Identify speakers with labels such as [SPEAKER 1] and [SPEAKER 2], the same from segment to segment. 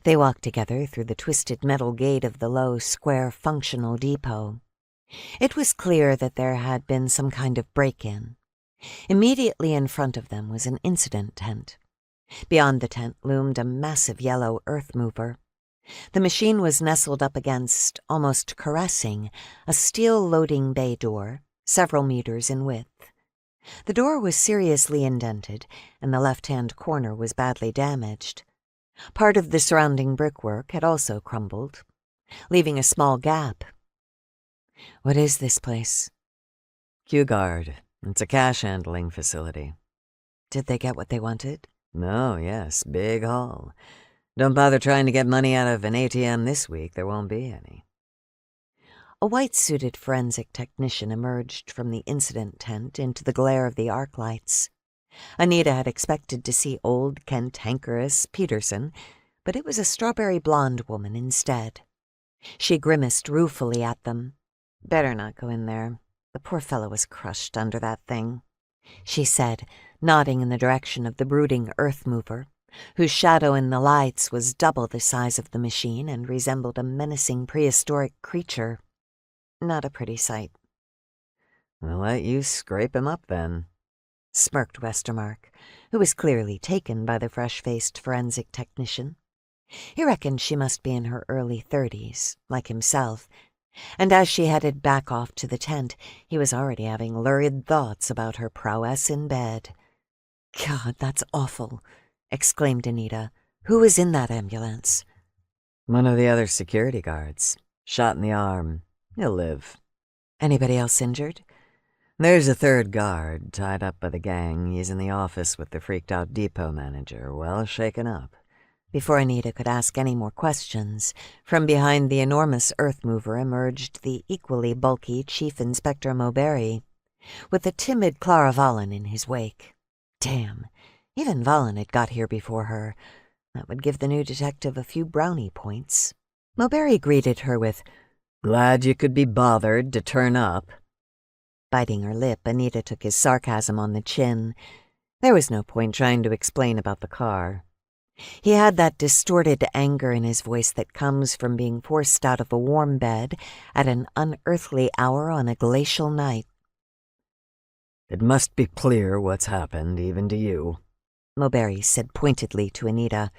[SPEAKER 1] They walked together through the twisted metal gate of the low, square, functional depot. It was clear that there had been some kind of break-in. Immediately in front of them was an incident tent. Beyond the tent loomed a massive yellow earth mover. The machine was nestled up against, almost caressing, a steel loading bay door, several meters in width. The door was seriously indented, and the left-hand corner was badly damaged. Part of the surrounding brickwork had also crumbled, leaving a small gap. "What is this place?"
[SPEAKER 2] Q-Guard. It's a cash handling facility.
[SPEAKER 1] Did they get what they wanted?
[SPEAKER 2] No, yes, big haul. Don't bother trying to get money out of an ATM this week, there won't be any.
[SPEAKER 1] A white-suited forensic technician emerged from the incident tent into the glare of the arc lights. Anita had expected to see old cantankerous Peterson, but it was a strawberry blonde woman instead. She grimaced ruefully at them. "Better not go in there. The poor fellow was crushed under that thing," she said, nodding in the direction of the brooding earth mover, whose shadow in the lights was double the size of the machine and resembled a menacing prehistoric creature. Not a pretty sight.
[SPEAKER 2] "I'll let you scrape him up then,"
[SPEAKER 1] smirked Westermark, who was clearly taken by the fresh-faced forensic technician. He reckoned she must be in her early 30s, like himself, and as she headed back off to the tent, he was already having lurid thoughts about her prowess in bed. "God, that's awful," exclaimed Anita. "Who was in that ambulance?"
[SPEAKER 2] "One of the other security guards. Shot in the arm. He'll live."
[SPEAKER 1] "Anybody else injured?"
[SPEAKER 2] "There's a third guard, tied up by the gang. He's in the office with the freaked-out depot manager, well shaken up."
[SPEAKER 1] Before Anita could ask any more questions, from behind the enormous earth mover emerged the equally bulky Chief Inspector Moberg, with a timid Clara Valen in his wake. Damn, even Valen had got here before her. That would give the new detective a few brownie points. Moberg greeted her with,
[SPEAKER 2] "Glad you could be bothered to turn up."
[SPEAKER 1] Biting her lip, Anita took his sarcasm on the chin. There was no point trying to explain about the car. He had that distorted anger in his voice that comes from being forced out of a warm bed at an unearthly hour on a glacial night.
[SPEAKER 2] "It must be clear what's happened, even to you,"
[SPEAKER 1] Moberg said pointedly to Anita.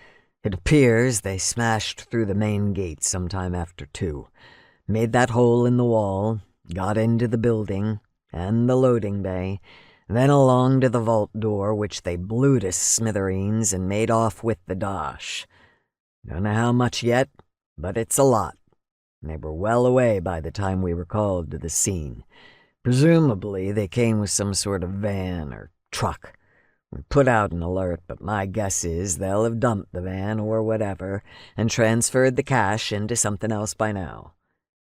[SPEAKER 2] "It appears they smashed through the main gate sometime after 2, made that hole in the wall, got into the building and the loading bay, then along to the vault door, which they blew to smithereens and made off with the dosh. Don't know how much yet, but it's a lot. They were well away by the time we were called to the scene. Presumably they came with some sort of van or truck. We put out an alert, but my guess is they'll have dumped the van or whatever and transferred the cash into something else by now."